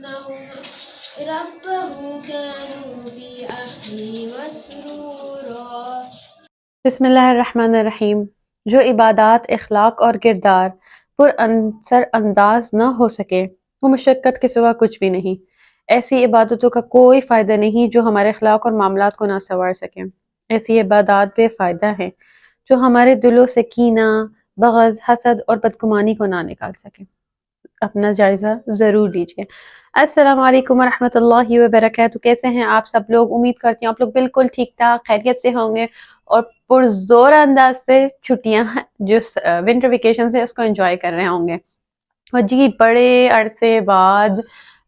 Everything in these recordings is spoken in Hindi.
रब्बहु कानू फी अहली मसरूरा। बिस्मिल्लाहिर्रहमानिर्रहीम। जो इबादात, इखलाक और किरदार पुरअसर अंदाज न हो सके वो मुशक्कत के सिवा कुछ भी नहीं। ऐसी इबादतों का कोई फ़ायदा नहीं जो हमारे इखलाक और मामलात को ना संवार सकें। ऐसी इबादात बेफ़ायदा हैं जो हमारे दिलों से कीना, बग़ज़, हसद और बदगुमानी को ना निकाल सकें। अपना जायज़ा ज़रूर लीजिए। अस्सलामु अलैकुम वरहमतुल्लाहि वबरकातुहू। कैसे हैं आप सब लोग? उम्मीद करती हूँ आप लोग बिल्कुल ठीक-ठाक खैरियत से होंगे और पुरज़ोर अंदाज से छुट्टियाँ जो विंटर वेकेशन है उसको एंजॉय कर रहे होंगे। और जी बड़े अरसे बाद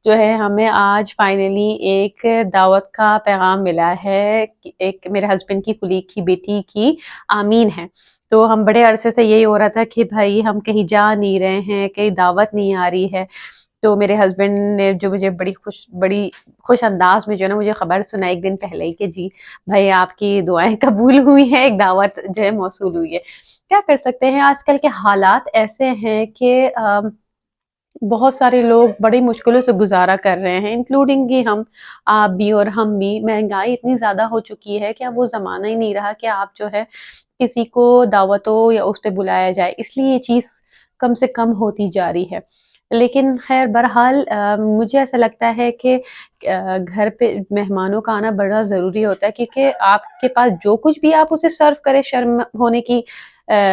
जो है हमें आज फाइनली एक दावत का पैगाम मिला है कि एक मेरे हस्बैंड की कुलीग की बेटी की आमीन है। तो हम बड़े अरसे से यही हो रहा था कि भाई हम कहीं जा नहीं रहे हैं, कहीं दावत नहीं आ रही है। तो मेरे हस्बैंड ने जो मुझे बड़ी खुश अंदाज में जो है ना मुझे खबर सुनाई एक दिन पहले ही कि जी भाई आपकी दुआएं कबूल हुई हैं, एक दावत जो है मौसूल हुई है। क्या कर सकते हैं, आजकल के हालात ऐसे हैं कि बहुत सारे लोग बड़ी मुश्किलों से गुजारा कर रहे हैं, इंक्लूडिंग कि हम, आप भी और हम भी। महंगाई इतनी ज्यादा हो चुकी है कि अब वो जमाना ही नहीं रहा कि आप जो है किसी को दावतों या उस पे बुलाया जाए, इसलिए ये चीज कम से कम होती जा रही है। लेकिन खैर बहरहाल मुझे ऐसा लगता है कि घर पे मेहमानों का आना बड़ा ज़रूरी होता है, क्योंकि आपके पास जो कुछ भी आप उसे सर्व करें,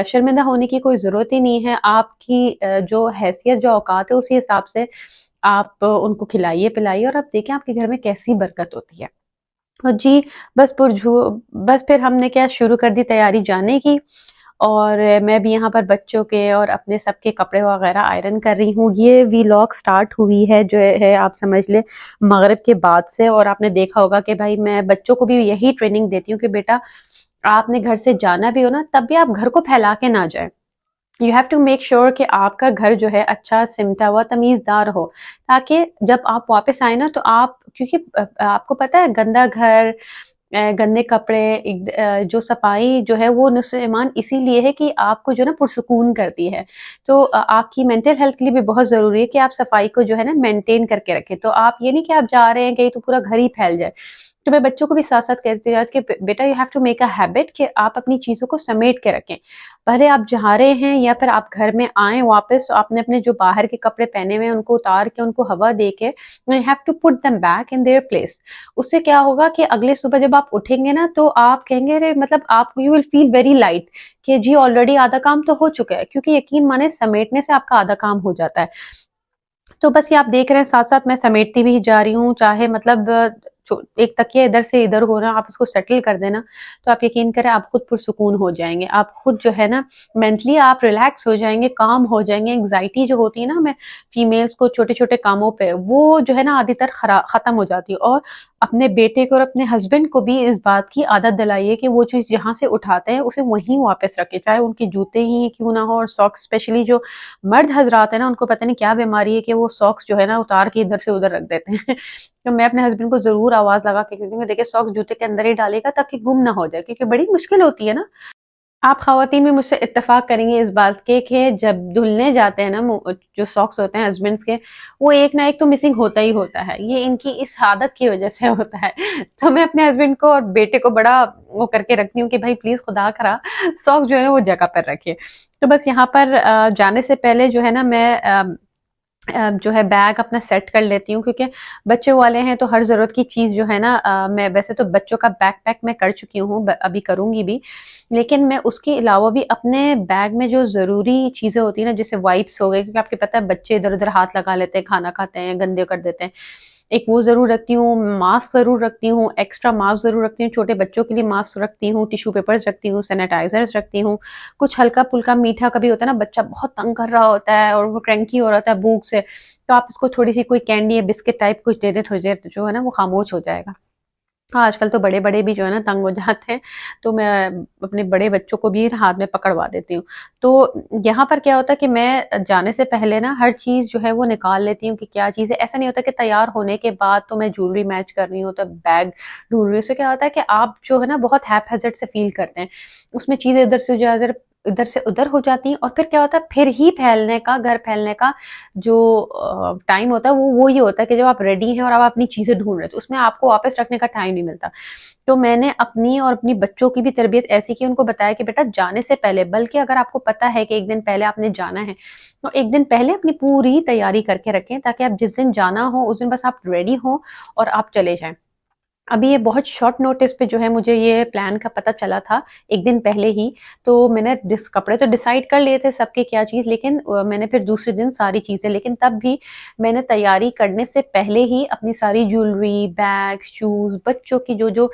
शर्मिंदा होने की कोई ज़रूरत ही नहीं है। आपकी जो हैसियत, जो औकात है, उसी हिसाब से आप उनको खिलाइए पिलाइए और आप देखें आपके घर में कैसी बरकत होती है। और जी बस बस फिर हमने क्या शुरू कर दी तैयारी जाने की। और मैं भी यहाँ पर बच्चों के और अपने सबके कपड़े वगैरह आयरन कर रही हूँ। ये व्लॉग स्टार्ट हुई है जो है आप समझ लें मगरिब के बाद से। और आपने देखा होगा कि भाई मैं बच्चों को भी यही ट्रेनिंग देती हूँ कि बेटा आपने घर से जाना भी हो ना, तब भी आप घर को फैला के ना जाए। You have to make sure कि आपका घर जो है अच्छा सिमटा हुआ तमीज़दार हो, ताकि जब आप वापस आए ना तो आप, क्योंकि आपको पता है गंदा घर, गंदे कपड़े, जो सफाई जो है वो नुस्रमान इसीलिए है कि आपको जो है ना पुरसुकून करती है। तो आपकी मेंटल हेल्थ के लिए भी बहुत ज़रूरी है कि आप सफाई को जो है ना मेंटेन करके रखें। तो आप ये नहीं कि आप जा रहे हैं कहीं तो पूरा घर ही फैल जाए। तो मैं बच्चों को भी साथ-साथ कहती हूँ कि बेटा you have to make a habit कि आप अपनी चीज़ों को समेट के रखें। भले आप जा रहे हैं या फिर आप घर में आएँ वापस, तो आपने अपने जो बाहर के कपड़े पहने हुए हैं उनको उतार के, उनको हवा दे के, you have to put them back in their place. उससे क्या होगा कि अगले सुबह जब आप उठेंगे ना तो आप कहेंगे अरे मतलब आप you will feel very light कि जी ऑलरेडी आधा काम तो हो चुका है, क्योंकि यकीन माने समेटने से आपका आधा काम हो जाता है। तो बस ये आप देख रहे हैं साथ-साथ मैं समेटती भी जा रही हूँ, चाहे मतलब एक तकिया इधर से इधर हो रहा है, आप उसको सेटल कर देना, तो आप यकीन करें आप खुद पुरसुकून हो जाएँगे। आप खुद जो है ना मेंटली आप रिलैक्स हो जाएँगे, काम हो जाएँगे। एंग्ज़ायटी जो होती है ना हमें फीमेल्स को छोटे-छोटे कामों पे, वो जो है ना आदतन खत्म हो जाती है। और अपने बेटे को और अपने हस्बैंड को भी इस बात की आदत दिलाइए कि वो चीज़ जहाँ से उठाते हैं उसे वहीं वापस रखें, चाहे उनके जूते ही क्यों ना हो। और सॉक्स स्पेशली जो मर्द हजरात है ना उनको पता नहीं क्या बीमारी है कि वो सॉक्स जो है ना उतार के इधर से उधर रख देते हैं। तो मैं अपने हस्बैंड को जरूर आवाज लगा के कहती हूँ देखिए सॉक्स जूते के अंदर ही डालेगा ताकि गुम ना हो जाए, क्योंकि बड़ी मुश्किल होती है ना। आप खवातीन भी मुझसे इत्तेफाक करेंगे इस बात के कि जब धुलने जाते हैं ना जो सॉक्स होते हैं हस्बैंड्स के, वो एक ना एक तो मिसिंग होता ही होता है। ये इनकी इस आदत की वजह से होता है। तो मैं अपने हस्बैंड को और बेटे को बड़ा वो करके रखती हूँ कि भाई प्लीज खुदा करा सॉक्स जो है ना वो जगह पर रखिए। तो बस यहाँ पर जाने से पहले जो है ना मैं जो है बैग अपना सेट कर लेती हूँ, क्योंकि बच्चों वाले हैं तो हर ज़रूरत की चीज़ जो है ना मैं वैसे तो बच्चों का बैकपैक मैं कर चुकी हूँ, अभी करूँगी भी। लेकिन मैं उसके अलावा भी अपने बैग में जो ज़रूरी चीज़ें होती हैं ना, जैसे वाइप्स हो गए, क्योंकि आपको पता है बच्चे इधर-उधर हाथ लगा लेते हैं, खाना खाते हैं, गंदे कर देते हैं। एक वो ज़रूर रखती हूँ, मास्क ज़रूर रखती हूँ, एक्स्ट्रा मास्क ज़रूर रखती हूँ, छोटे बच्चों के लिए मास्क रखती हूँ, टिश्यू पेपर्स रखती हूँ, सैनिटाइज़र्स रखती हूँ। कुछ हल्का-फुल्का मीठा कभी होता है ना, बच्चा बहुत तंग कर रहा होता है और वो क्रैंकी हो रहा होता है भूख से, तो आप उसको थोड़ी-सी कोई कैंडी या बिस्किट टाइप कुछ दे दें, थोड़ी देर जो है ना वो खामोश हो जाएगा। हाँ, आजकल तो बड़े-बड़े भी जो है ना तंग हो जाते हैं, तो मैं अपने बड़े बच्चों को भी हाथ में पकड़वा देती हूँ। तो यहाँ पर क्या होता है कि मैं जाने से पहले ना हर चीज़ जो है वो निकाल लेती हूँ कि क्या चीज़ है। ऐसा नहीं होता कि तैयार होने के बाद तो मैं ज्वेलरी मैच कर रही हूँ, तो बैग ढूँढ रही हूँ। उससे क्या होता है कि आप जो है ना बहुत हैप-हैज़र्ड से फ़ील करते हैं। उसमें चीज़ें इधर से उधर इधर से उधर हो जाती हैं, और फिर क्या होता है, फिर ही फैलने का, घर फैलने का जो टाइम होता है वो ये होता है कि जब आप रेडी हैं और आप अपनी चीजें ढूंढ रहे हैं, तो उसमें आपको वापस रखने का टाइम नहीं मिलता। तो मैंने अपनी और अपनी बच्चों की भी तरबियत ऐसी की, उनको बताया कि बेटा जाने से पहले, बल्कि अगर आपको पता है कि एक दिन पहले आपने जाना है, तो एक दिन पहले अपनी पूरी तैयारी करके रखें, ताकि आप जिस दिन जाना हो उस दिन बस आप रेडी हो और आप चले जाएं। अभी ये बहुत शॉर्ट नोटिस पे जो है मुझे ये प्लान का पता चला था, एक दिन पहले ही। तो मैंने कपड़े तो डिसाइड कर लिए थे सबके क्या चीज़, लेकिन मैंने फिर दूसरे दिन सारी चीज़ें, लेकिन तब भी मैंने तैयारी करने से पहले ही अपनी सारी ज्वेलरी, बैग, शूज़, बच्चों की जो जो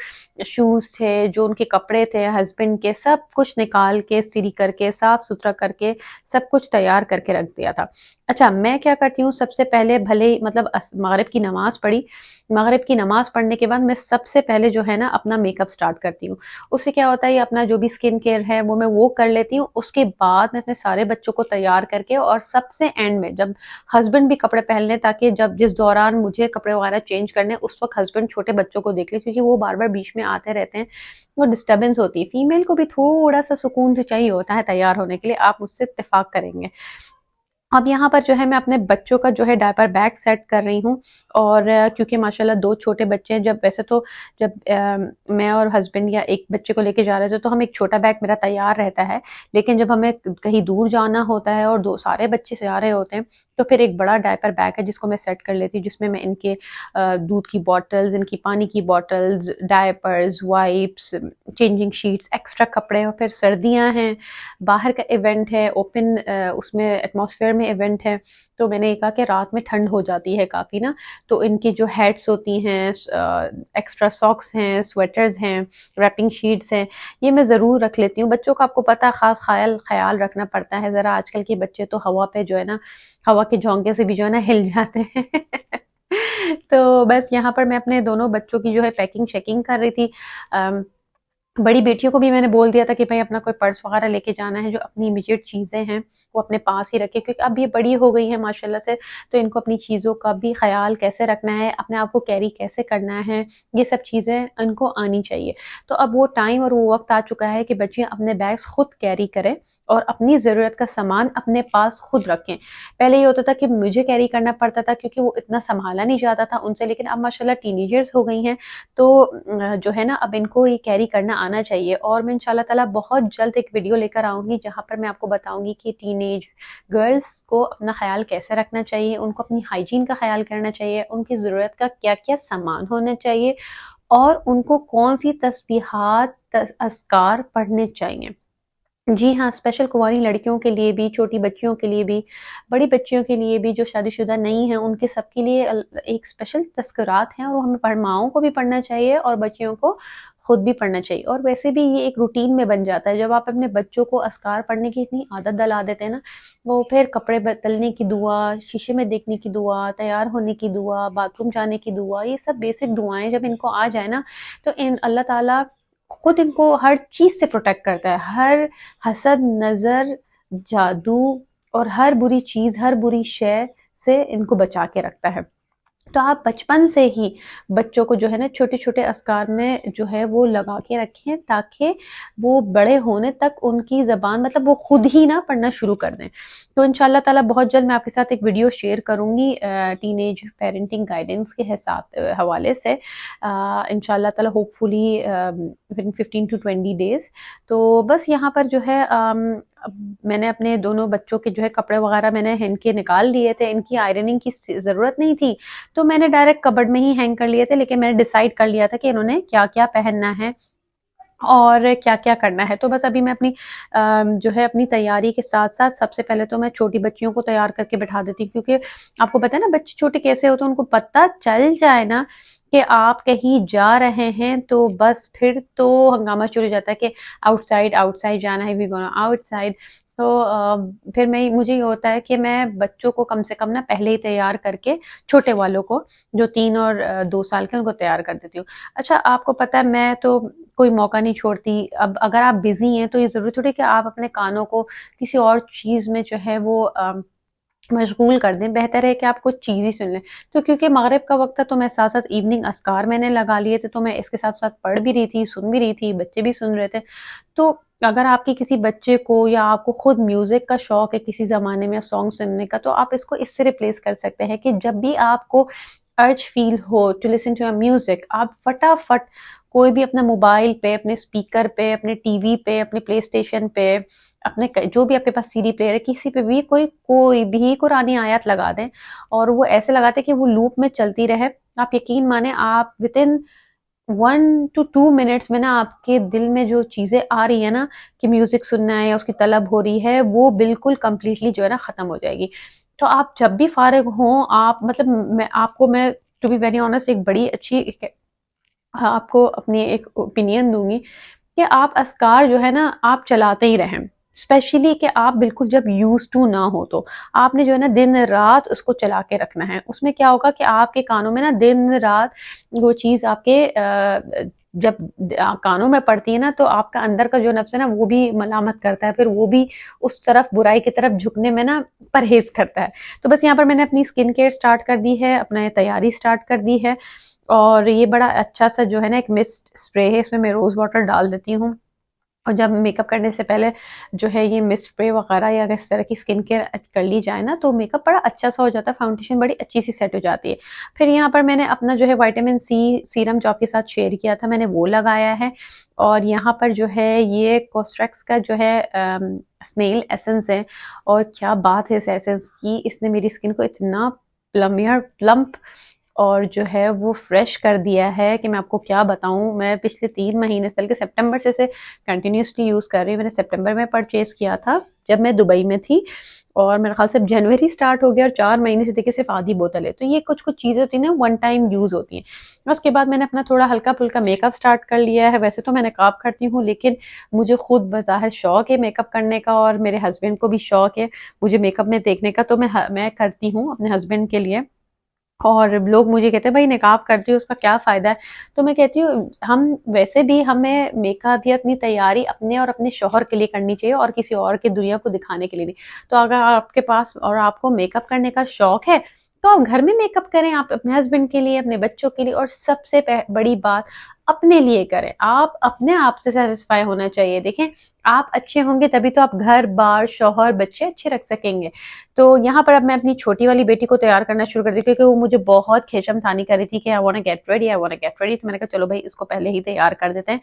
शूज़ थे, जो उनके कपड़े थे हस्बैंड के, सब कुछ निकाल के, इस्त्री करके, साफ सुथरा करके, सब कुछ तैयार करके रख दिया था। अच्छा, मैं क्या करती हूँ, सबसे पहले भले ही मतलब मगरिब की नमाज पढ़ी, मगरिब की नमाज पढ़ने के बाद मैं सबसे पहले जो है ना अपना मेकअप स्टार्ट करती हूँ। उससे क्या होता है, ये अपना जो भी स्किन केयर है वो कर लेती हूँ। उसके बाद मैं अपने सारे बच्चों को तैयार करके, और सबसे एंड में जब हस्बैंड भी कपड़े पहन लें, ताकि जब जिस दौरान मुझे कपड़े वगैरह चेंज करने, उस वक्त हस्बैंड छोटे बच्चों को देख ले, क्योंकि वो बार बार बीच में आते रहते हैं, वो डिस्टर्बेंस होती है। फीमेल को भी थोड़ा सा सुकून तो चाहिए होता है तैयार होने के लिए, आप मुझसे इत्तेफाक करेंगे। अब यहाँ पर जो है मैं अपने बच्चों का जो है डायपर बैग सेट कर रही हूँ, और क्योंकि माशाल्लाह 2 छोटे बच्चे हैं, जब वैसे तो जब मैं और हस्बैंड या एक बच्चे को लेके जा रहे थे तो हम एक छोटा बैग मेरा तैयार रहता है, लेकिन जब हमें कहीं दूर जाना होता है और 2 सारे बच्चे जा रहे होते हैं, तो फिर एक बड़ा डायपर बैग है जिसको मैं सेट कर लेती हूँ, जिसमें मैं इनके दूध की बॉटल्स, इनकी पानी की bottles, diapers, wipes, changing sheets, extra कपड़े, और फिर सर्दियाँ हैं, बाहर का इवेंट है, ओपन उसमें एटमॉस्फेयर में इवेंट है, तो मैंने ये कहा कि रात में ठंड हो जाती है काफ़ी ना, तो इनकी जो हेड्स होती हैं, एक्स्ट्रा सॉक्स हैं, स्वेटर्स हैं, रैपिंग शीट्स हैं, ये मैं ज़रूर रख लेती हूँ। बच्चों का आपको पता है ख़ास ख़्याल रखना पड़ता है ज़रा, आजकल के बच्चे तो हवा पे जो है ना, हवा के झोंके से भी जो है ना हिल जाते हैं। तो बस यहाँ पर मैं अपने दोनों बच्चों की जो है पैकिंग शैकिंग कर रही थी। अम, बड़ी बेटियों को भी मैंने बोल दिया था कि भाई अपना कोई पर्स वगैरह लेके जाना है, जो अपनी इमीडिएट चीज़ें हैं वो अपने पास ही रखें, क्योंकि अब ये बड़ी हो गई हैं माशाल्लाह से, तो इनको अपनी चीज़ों का भी ख्याल कैसे रखना है, अपने आप को कैरी कैसे करना है, ये सब चीज़ें इनको आनी चाहिए। तो अब वो टाइम और वो वक्त आ चुका है कि बच्चे अपने बैग्स खुद कैरी करें और अपनी ज़रूरत का सामान अपने पास खुद रखें। पहले ये होता था कि मुझे कैरी करना पड़ता था, क्योंकि वो इतना संभाला नहीं जाता था उनसे, लेकिन अब माशाल्लाह टीनेजर्स हो गई हैं, तो जो है ना अब इनको ये कैरी करना आना चाहिए। और मैं इंशाल्लाह ताला बहुत जल्द एक वीडियो लेकर आऊँगी, जहाँ पर मैं आपको बताऊँगी कि टीनेज गर्ल्स को अपना ख़्याल कैसे रखना चाहिए, उनको अपनी हाइजीन का ख़्याल करना चाहिए, उनकी ज़रूरत का क्या-क्या सामान होना चाहिए, और उनको कौन-सी तस्बीहात, अज़कार पढ़ने चाहिए। जी हाँ, स्पेशल कुँवारी लड़कियों के लिए भी, छोटी बच्चियों के लिए भी, बड़ी बच्चियों के लिए भी, जो शादीशुदा नहीं हैं, उनके सबके लिए एक स्पेशल तज़किरात हैं, और वो हमें माँओं को भी पढ़ना चाहिए और बच्चियों को खुद भी पढ़ना चाहिए। और वैसे भी ये एक रूटीन में बन जाता है, जब आप अपने बच्चों को अज़कार पढ़ने की इतनी आदत डला देते हैं ना, वो फिर कपड़े बदलने की दुआ, शीशे में देखने की दुआ, तैयार होने की दुआ, बाथरूम जाने की दुआ, ये सब बेसिक दुआएँ जब इनको आ जाए ना, तो इन अल्लाह ताला खुद इनको हर चीज़ से प्रोटेक्ट करता है। हर हसद, नज़र, जादू और हर बुरी चीज़, हर बुरी शय से इनको बचा के रखता है। तो आप बचपन से ही बच्चों को जो है ना छोटे-छोटे अस्कार में जो है वो लगा के रखें, ताकि वो बड़े होने तक उनकी ज़बान मतलब वो खुद ही ना पढ़ना शुरू कर दें। तो इंशाअल्लाह ताला बहुत जल्द मैं आपके साथ एक वीडियो शेयर करूँगी टीनेज पेरेंटिंग गाइडेंस के हवाले से, इंशाअल्लाह ताला होपफुली विदिन 15 टू 20 डेज़। तो बस यहाँ पर जो है अब मैंने अपने दोनों बच्चों के जो है कपड़े वगैरह मैंने इनके निकाल लिए थे, इनकी आयरनिंग की ज़रूरत नहीं थी, तो मैंने डायरेक्ट कबर्ड में ही हैंग कर लिए थे, लेकिन मैंने डिसाइड कर लिया था कि इन्होंने क्या-क्या पहनना है और क्या-क्या करना है। तो बस अभी मैं अपनी जो है अपनी तैयारी के साथ-साथ सबसे पहले तो मैं छोटी बच्चियों को तैयार करके बिठा देती हूँ, क्योंकि आपको पता है ना बच्चे छोटे कैसे होते हैं, उनको पता चल जाए ना कि आप कहीं जा रहे हैं, तो बस फिर तो हंगामा शुरू हो जाता है कि आउटसाइड जाना है, वी गोना आउटसाइड। तो फिर मुझे ये होता है कि मैं बच्चों को कम से कम ना पहले ही तैयार करके, छोटे वालों को जो 3 और 2 साल के, उनको तैयार कर देती हूँ। अच्छा, आपको पता है मैं तो कोई मौका नहीं छोड़ती। अब अगर आप बिज़ी हैं तो ये ज़रूरी थोड़ी कि आप अपने कानों को किसी और चीज़ में जो है वो मशगूल कर दें, बेहतर है कि आप कुछ चीज़ ही सुन लें। तो क्योंकि मगरिब का वक़्त था तो मैं साथ-साथ इवनिंग अस्कार मैंने लगा लिए थे, तो मैं इसके साथ-साथ पढ़ भी रही थी, सुन भी रही थी, बच्चे भी सुन रहे थे। तो अगर आपके किसी बच्चे को या आपको खुद म्यूज़िक का शौक है किसी ज़माने में सॉन्ग सुनने का, तो आप इसको इससे रिप्लेस कर सकते हैं कि जब भी आपको अर्ज फ़ील हो to listen to a music, आप फटाफट कोई भी अपना मोबाइल पे, अपने स्पीकर पे, अपने टीवी पे, अपने प्लेस्टेशन पे, अपने जो भी आपके पास सीडी प्लेयर है, किसी पे भी कोई भी कुरानी आयत लगा दें और वो ऐसे लगाते कि वो लूप में चलती रहे। आप यकीन माने आप विदिन 1 टू 2 मिनट्स में ना आपके दिल में जो चीज़ें आ रही है ना कि म्यूज़िक सुनना है या उसकी तलब हो रही है, वो बिल्कुल कंप्लीटली जो है ना ख़त्म हो जाएगी। तो आप जब भी फ़ारिग हों, आप मतलब मैं टू बी वेरी ऑनेस्ट एक बड़ी अच्छी एक आपको अपनी एक ओपिनियन दूँगी कि आप अस्कार जो है ना आप चलाते ही रहें। स्पेशली कि आप बिल्कुल जब यूज़्ड टू ना हो तो। आपने जो है ना दिन-रात उसको चला के रखना है। उसमें क्या होगा कि आपके कानों में ना दिन-रात वो चीज़ आपके जब कानों में पड़ती है ना तो आपका अंदर का जो नफ्स है ना वो भी मलामत करता है। फिर वो भी उस तरफ बुराई की तरफ झुकने में ना परहेज़ करता है। तो बस यहाँ पर मैंने अपनी स्किन केयर स्टार्ट कर दी है, अपना ये तैयारी स्टार्ट कर दी है और ये बड़ा अच्छा-सा जो है ना एक मिस्ट स्प्रे है, इसमें मैं रोज़ वाटर डाल देती हूँ। और जब मेकअप करने से पहले जो है ये मिस्ट स्प्रे वगैरह या इस तरह की स्किन केयर कर ली जाए ना तो मेकअप बड़ा अच्छा सा हो जाता है, फाउंडेशन बड़ी अच्छी सी सेट हो जाती है। फिर यहाँ पर मैंने अपना जो है विटामिन सी सीरम जो आपके साथ शेयर किया था मैंने वो लगाया है और यहाँ पर जो है ये कोस्ट्रेक्स का जो है स्नेल एसेंस है और क्या बात है इस एसेंस की, इसने मेरी स्किन को इतना प्लम्प और जो है वो फ्रेश कर दिया है कि मैं आपको क्या बताऊँ। मैं पिछले 3 महीने से बल्कि सितंबर से इसे कंटिन्यूअसली यूज़ कर रही हूँ। मैंने सितंबर में परचेज़ किया था जब मैं दुबई में थी और मेरे ख़्याल से अब जनवरी स्टार्ट हो गया और 4 महीने से देखिए सिर्फ़ आधी बोतल है। तो ये कुछ-कुछ चीज़ें होती हैं ना वन टाइम यूज़ होती हैं। उसके बाद मैंने अपना थोड़ा हल्का-फुल्का मेकअप स्टार्ट कर लिया है। वैसे तो मैं नकाब करती हूँ लेकिन मुझे खुद बज़ाहिर शौक है मेकअप करने का और मेरे हस्बैंड को भी शौक है मुझे मेकअप में देखने का तो मैं करती हूँ अपने हस्बैंड के लिए। और लोग मुझे कहते हैं भाई निकाब करती हो उसका क्या फ़ायदा है? तो मैं कहती हूँ हम वैसे भी हमें मेकअप या अपनी तैयारी अपने और अपने शौहर के लिए करनी चाहिए और किसी और की दुनिया को दिखाने के लिए नहीं। तो अगर आपके पास और आपको मेकअप करने का शौक है, तो आप घर में मेकअप करें, आप अपने हस्बैंड के लिए, अपने बच्चों के लिए और सबसे बड़ी बात अपने लिए करें। आप अपने आप से सैटिस्फाई होना चाहिए। देखें, आप अच्छे होंगे तभी तो आप घर-बार, शौहर, बच्चे अच्छे रख सकेंगे। तो यहाँ पर अब मैं अपनी छोटी वाली बेटी को तैयार करना शुरू कर दी क्योंकि वो मुझे बहुत खींचम-तानी कर रही थी कि I want to get ready, I want to get ready. तो मैंने कहा चलो भाई इसको पहले ही तैयार कर देते हैं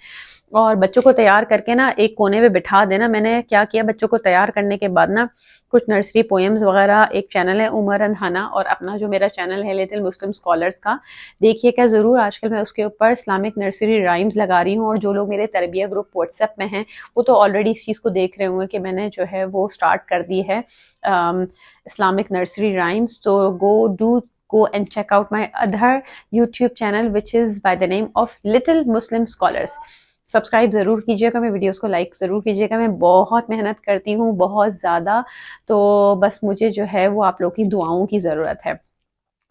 और बच्चों को तैयार करके ना एक कोने में बिठा देना। मैंने क्या किया बच्चों को तैयार करने के बाद ना कुछ नर्सरी पोएम्स वगैरह एक चैनल है उमर अंधाना और अपना जो मेरा चैनल है लिटिल मुस्लिम स्कॉलर्स का देखिएगा ज़रूर। आजकल मैं उसके ऊपर इस्लामिक नर्सरी राइम्स लगा रही हूँ और जो लोग मेरे तरबिया ग्रुप व्हाट्सएप में हैं वो तो ऑलरेडी इस चीज़ को देख रहे होंगे कि मैंने जो है वो स्टार्ट कर दी है Islamic nursery rhymes. So go and check out my other YouTube channel which is by the name of Little Muslim Scholars. Subscribe ज़रूर कीजिएगा, मैं वीडियोस को लाइक ज़रूर कीजिएगा। मैं बहुत मेहनत करती हूँ, बहुत ज़्यादा, तो बस मुझे जो है वो आप लोगों की दुआओं की ज़रूरत है।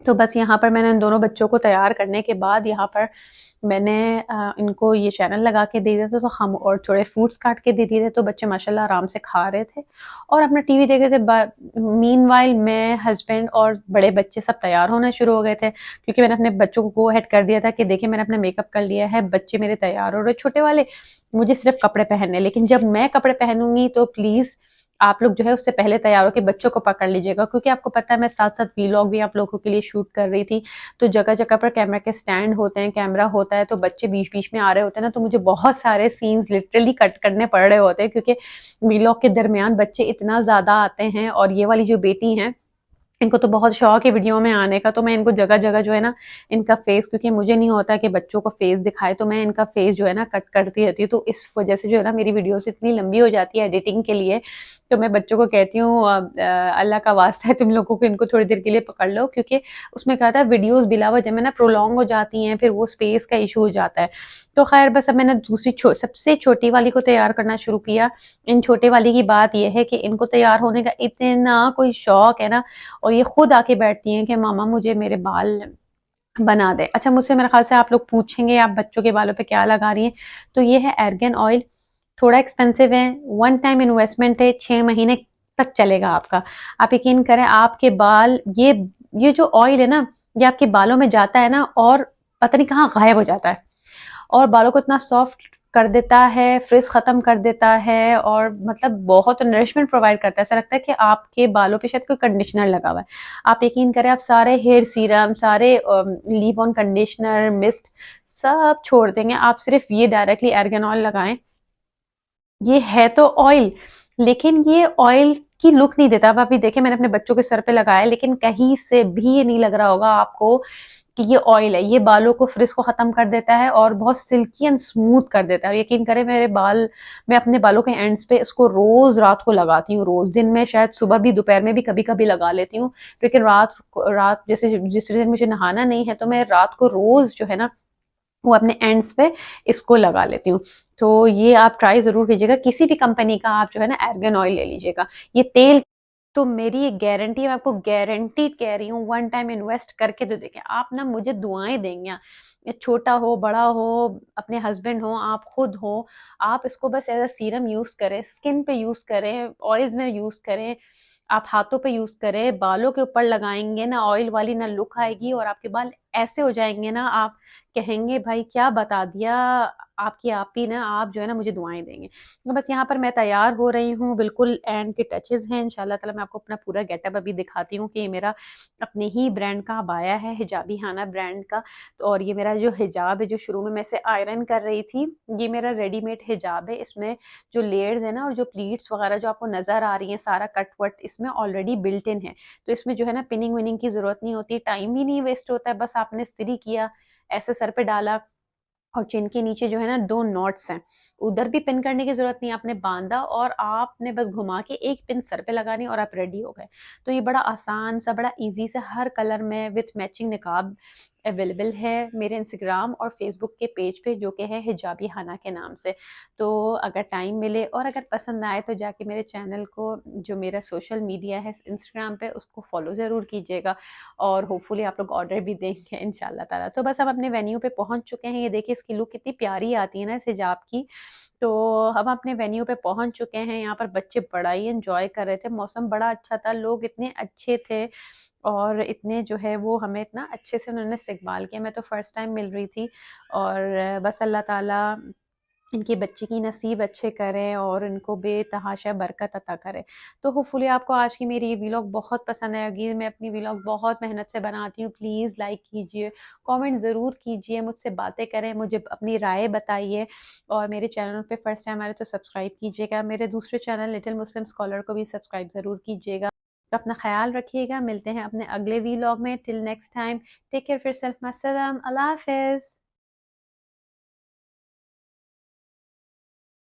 तो बस यहाँ पर मैंने इन दोनों बच्चों को तैयार करने के बाद यहाँ पर मैंने इनको ये चैनल लगा के दे दिया था तो हम और थोड़े फ्रूट्स काट के दे दिए थे तो बच्चे माशाल्लाह आराम से खा रहे थे और अपना टीवी देख रहे थे। मीनवाइल मैं हस्बैंड और बड़े बच्चे सब तैयार होना शुरू हो गए थे क्योंकि मैंने अपने बच्चों को गो अहेड कर दिया था कि देखिए मैंने अपना मेकअप कर लिया है, बच्चे मेरे तैयार हो रहे, छोटे वाले मुझे सिर्फ कपड़े पहनने, लेकिन जब मैं कपड़े पहनूंगी तो प्लीज़ आप लोग जो है उससे पहले तैयार होकर बच्चों को पकड़ लीजिएगा क्योंकि आपको पता है मैं साथ साथ वीलॉग भी आप लोगों के लिए शूट कर रही थी। तो जगह जगह पर कैमरा के स्टैंड होते हैं, कैमरा होता है, तो बच्चे बीच बीच में आ रहे होते हैं ना, तो मुझे बहुत सारे सीन्स लिटरली कट करने पड़ रहे होते हैं क्योंकि वीलॉग के दरमियान बच्चे इतना ज्यादा आते हैं। और ये वाली जो बेटी है इनको तो बहुत शौक है वीडियो में आने का, तो मैं इनको जगह जगह जो है ना इनका फेस, क्योंकि मुझे नहीं होता कि बच्चों को फेस दिखाए, तो मैं इनका फेस जो है ना कट करती रहती हूँ। तो इस वजह से जो है ना मेरी वीडियोस इतनी लंबी हो जाती है एडिटिंग के लिए। तो मैं बच्चों को कहती हूँ अल्लाह का वास्ता है तुम लोगों को इनको थोड़ी देर के लिए पकड़ लो, क्योंकि उसमें क्या था वीडियोज बिला वजह में ना प्रोलॉन्ग हो जाती हैं, फिर वो स्पेस का इशू हो जाता है। तो खैर बस अब मैंने दूसरी सबसे छोटी वाली को तैयार करना शुरू किया। इन छोटे वाली की बात यह है कि इनको तैयार होने का इतना कोई शौक है ना, और ये खुद आके बैठती हैं कि मामा मुझे मेरे बाल बना दे। अच्छा, मुझसे मेरे ख्याल से आप लोग पूछेंगे आप बच्चों के बालों पे क्या लगा रही हैं, तो ये है एर्गन ऑयल। थोड़ा एक्सपेंसिव है, वन टाइम इन्वेस्टमेंट है, 6 महीने तक चलेगा आपका। आप यकीन करें आपके बाल ये जो ऑयल है ना, ये आपके बालों में जाता है ना और पता नहीं कहाँ गायब हो जाता है और बालों को इतना सॉफ्ट कर देता है, फ्रिज खत्म कर देता है और मतलब बहुत नरिशमेंट प्रोवाइड करता है। ऐसा लगता है कि आपके बालों पे शायद कोई कंडीशनर लगा हुआ है। आप यकीन करें आप सारे हेयर सीरम, सारे लीव ऑन कंडीशनर, मिस्ट सब छोड़ देंगे। आप सिर्फ ये डायरेक्टली एर्गन ऑयल लगाएं। ये है तो ऑयल, लेकिन ये ऑयल की लुक नहीं देता। अब आप ये देखें, मैंने अपने बच्चों के सर पे लगाया लेकिन कहीं से भी ये नहीं लग रहा होगा आपको कि ये ऑयल है। ये बालों को फ्रिज को खत्म कर देता है और बहुत सिल्की एंड स्मूथ कर देता है। यकीन करें मेरे बाल, मैं अपने बालों के एंड्स पे इसको रोज रात को लगाती हूँ। रोज दिन में शायद सुबह भी दोपहर में भी कभी कभी लगा लेती हूँ, लेकिन रात जैसे जिस दिन मुझे नहाना नहीं है तो मैं रात को रोज जो है ना वो अपने एंड्स पे इसको लगा लेती हूँ। तो ये आप ट्राई जरूर कीजिएगा। किसी भी कंपनी का आप जो है ना एर्गन ऑयल ले लीजिएगा। ये तेल तो मेरी एक गारंटी है, मैं आपको गारंटीड कह रही हूँ, वन टाइम इन्वेस्ट करके तो देखिए आप ना, मुझे दुआएं देंगे। ये छोटा हो बड़ा हो, अपने हस्बैंड हो, आप खुद हो, आप इसको बस एज अ सीरम यूज करें, स्किन पे यूज करें, ऑयल्स में यूज करें, आप हाथों पे यूज करें, बालों के ऊपर लगाएंगे ना ऑयल वाली ना लुक आएगी और आपके बाल ऐसे हो जाएंगे ना, आप कहेंगे भाई क्या बता दिया आपकी आप ही ना, आप जो है ना मुझे दुआएं देंगे। तो बस यहाँ पर मैं तैयार हो रही हूँ, बिल्कुल एंड के टचेस हैं। इंशाल्लाह ताला मैं आपको अपना पूरा गेटअप अभी दिखाती हूँ कि ये मेरा अपने ही ब्रांड का अबाया है, हिजाबी हाना ब्रांड का। तो और ये मेरा जो हिजाब है जो शुरू में मैं इसे आयरन कर रही थी, ये मेरा रेडीमेड हिजाब है। इसमें जो लेयर्स है ना और जो प्लीट्स वगैरह जो आपको नजर आ रही है, सारा कट वट इसमें ऑलरेडी बिल्ट इन है। तो इसमें जो है ना पिनिंग विनिंग की जरूरत नहीं होती, टाइम भी नहीं वेस्ट होता है। बस आपने इस्त्री किया, ऐसे सर पे डाला और चिन के नीचे जो है ना दो नॉट्स हैं, उधर भी पिन करने की जरूरत नहीं, आपने बांधा और आपने बस घुमा के एक पिन सर पे लगानी और आप रेडी हो गए। तो ये बड़ा आसान सा, बड़ा इजी सा, हर कलर में विथ मैचिंग निकाब अवेलेबल है मेरे इंस्टाग्राम और फेसबुक के पेज पे, जो कि है हिजाबी हाना के नाम से। तो अगर टाइम मिले और अगर पसंद आए तो जाके मेरे चैनल को, जो मेरा सोशल मीडिया है इंस्टाग्राम पे, उसको फॉलो ज़रूर कीजिएगा और होपफुली आप लोग ऑर्डर भी देंगे इंशाल्लाह ताला। तो बस हम अपने वेन्यू पे पहुंच चुके हैं। ये देखिए इसकी लुक कितनी प्यारी आती है ना इस हिजाब की। तो हम अपने वेन्यू पे पहुंच चुके हैं। यहाँ पर बच्चे बड़ा ही एंजॉय कर रहे थे, मौसम बड़ा अच्छा था, लोग इतने अच्छे थे और इतने जो है वो हमें इतना अच्छे से उन्होंने इस्तकबाल किया। मैं तो फर्स्ट टाइम मिल रही थी और बस अल्लाह ताला इनकी बच्ची की नसीब अच्छे करें और इनको बेतहाशा बरकत अता करे। तो होपफुली आपको आज की मेरी ये व्लॉग बहुत पसंद आएगी। मैं अपनी व्लॉग बहुत मेहनत से बनाती हूँ। प्लीज़ लाइक कीजिए, कमेंट ज़रूर कीजिए, मुझसे बातें करें, मुझे अपनी राय बताइए और मेरे चैनल पे फर्स्ट टाइम आए तो सब्सक्राइब कीजिएगा। मेरे दूसरे चैनल लिटिल मुस्लिम स्कॉलर को भी सब्सक्राइब ज़रूर कीजिएगा। तो अपना ख्याल रखिएगा, मिलते हैं अपने अगले व्लॉग में। Till next time, take care, फिर सेल्फ, मास्सलाम, अल्लाह हाफिज़।